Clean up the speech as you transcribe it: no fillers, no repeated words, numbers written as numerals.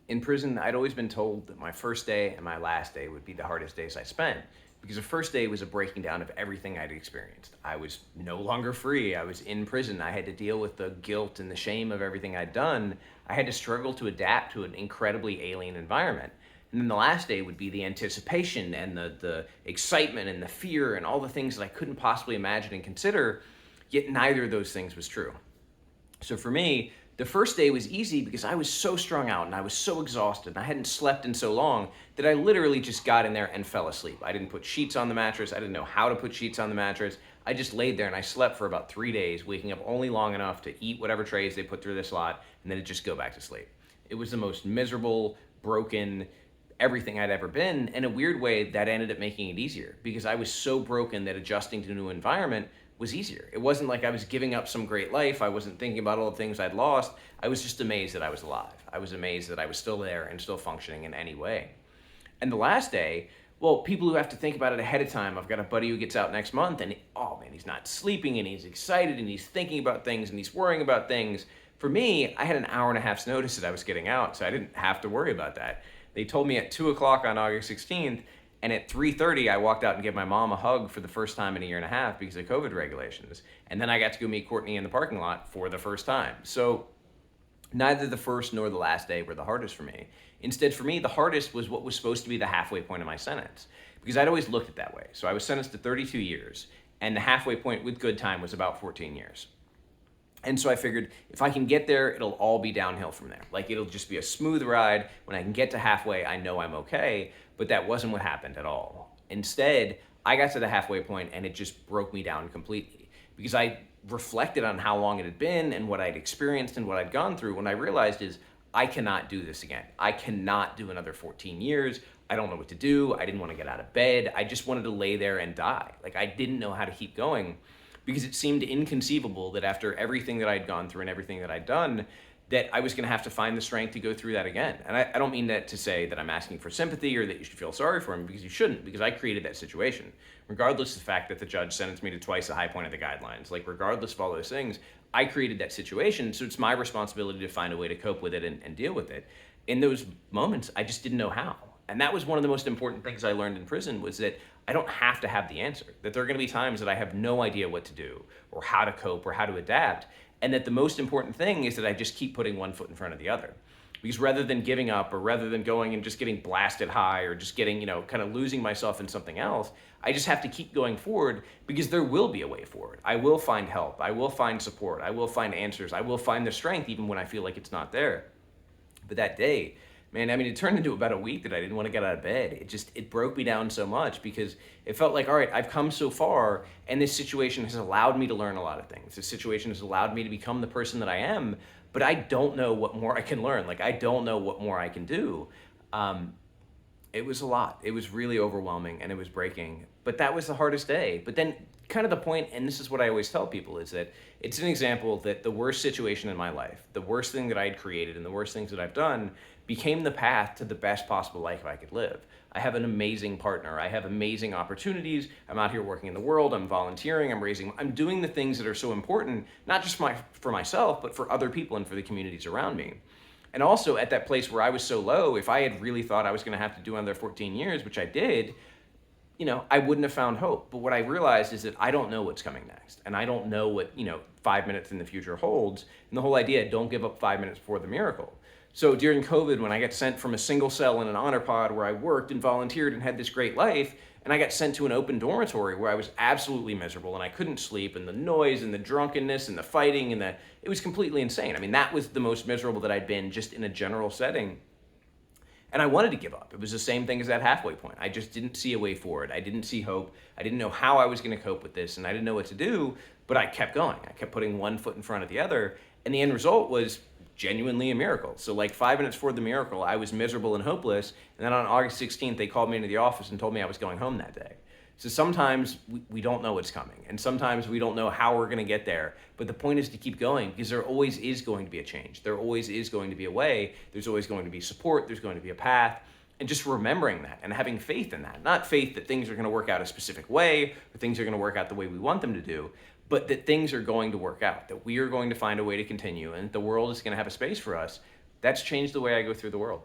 in prison, I'd always been told that my first day and my last day would be the hardest days I spent because the first day was a breaking down of everything I'd experienced. I was no longer free. I was in prison. I had to deal with the guilt and the shame of everything I'd done. I had to struggle to adapt to an incredibly alien environment. And then the last day would be the anticipation and the excitement and the fear and all the things that I couldn't possibly imagine and consider, yet neither of those things was true. So for me, the first day was easy because I was so strung out and I was so exhausted and I hadn't slept in so long that I literally just got in there and fell asleep. I didn't put sheets on the mattress. I didn't know how to put sheets on the mattress. I just laid there and I slept for about 3 days, waking up only long enough to eat whatever trays they put through the slot and then just go back to sleep. It was the most miserable, broken, everything I'd ever been. In a weird way, that ended up making it easier because I was so broken that adjusting to a new environment was easier. It wasn't like I was giving up some great life. I wasn't thinking about all the things I'd lost. I was just amazed that I was alive. I was amazed that I was still there and still functioning in any way. And the last day, well, people who have to think about it ahead of time. I've got a buddy who gets out next month and oh man, he's not sleeping and he's excited and he's thinking about things and he's worrying about things. For me, I had an hour and a half's notice that I was getting out, so I didn't have to worry about that. They told me at 2 o'clock on August 16th, and at 3:30, I walked out and gave my mom a hug for the first time in a year and a half because of COVID regulations. And then I got to go meet Courtney in the parking lot for the first time. So neither the first nor the last day were the hardest for me. Instead, for me, the hardest was what was supposed to be the halfway point of my sentence because I'd always looked at it that way. So I was sentenced to 32 years, and the halfway point with good time was about 14 years. And so I figured if I can get there, it'll all be downhill from there. Like it'll just be a smooth ride. When I can get to halfway, I know I'm okay. But that wasn't what happened at all. Instead, I got to the halfway point and it just broke me down completely because I reflected on how long it had been and what I'd experienced and what I'd gone through. When I realized is I cannot do this again. I cannot do another 14 years. I don't know what to do. I didn't want to get out of bed. I just wanted to lay there and die. Like I didn't know how to keep going because it seemed inconceivable that after everything that I'd gone through and everything that I'd done, that I was going to have to find the strength to go through that again. And I don't mean that to say that I'm asking for sympathy or that you should feel sorry for me, because you shouldn't, because I created that situation. Regardless of the fact that the judge sentenced me to twice the high point of the guidelines, like regardless of all those things, I created that situation, so it's my responsibility to find a way to cope with it and deal with it. In those moments, I just didn't know how. And that was one of the most important things I learned in prison was that I don't have to have the answer, that there are going to be times that I have no idea what to do or how to cope or how to adapt. And that the most important thing is that I just keep putting one foot in front of the other. Because rather than giving up or rather than going and just getting blasted high or just getting, kind of losing myself in something else, I just have to keep going forward because there will be a way forward. I will find help. I will find support. I will find answers. I will find the strength even when I feel like it's not there. But that day, man, I mean, it turned into about a week that I didn't want to get out of bed. It broke me down so much because it felt like, all right, I've come so far and this situation has allowed me to learn a lot of things. This situation has allowed me to become the person that I am, but I don't know what more I can learn. Like, I don't know what more I can do. It was a lot. It was really overwhelming and it was breaking, but that was the hardest day. But then kind of the point, and this is what I always tell people, is that it's an example that the worst situation in my life, the worst thing that I had created and the worst things that I've done became the path to the best possible life I could live. I have an amazing partner. I have amazing opportunities. I'm out here working in the world. I'm volunteering. I'm doing the things that are so important, not just for myself, but for other people and for the communities around me. And also at that place where I was so low, if I had really thought I was going to have to do another 14 years, which I did, I wouldn't have found hope. But what I realized is that I don't know what's coming next. And I don't know what, 5 minutes in the future holds. And the whole idea, don't give up 5 minutes before the miracle. So during COVID, when I got sent from a single cell in an honor pod where I worked and volunteered and had this great life, and I got sent to an open dormitory where I was absolutely miserable and I couldn't sleep, and the noise and the drunkenness and the fighting it was completely insane. I mean, that was the most miserable that I'd been just in a general setting. And I wanted to give up. It was the same thing as that halfway point. I just didn't see a way forward. I didn't see hope. I didn't know how I was going to cope with this, and I didn't know what to do, but I kept going. I kept putting one foot in front of the other, and the end result was genuinely a miracle. So like 5 minutes before the miracle, I was miserable and hopeless, and then on August 16th, they called me into the office and told me I was going home that day. So sometimes we don't know what's coming, and sometimes we don't know how we're going to get there, but the point is to keep going because there always is going to be a change. There always is going to be a way. There's always going to be support. There's going to be a path, and just remembering that and having faith in that. Not faith that things are going to work out a specific way or things are going to work out the way we want them to do, but that things are going to work out, that we are going to find a way to continue, and the world is going to have a space for us. That's changed the way I go through the world.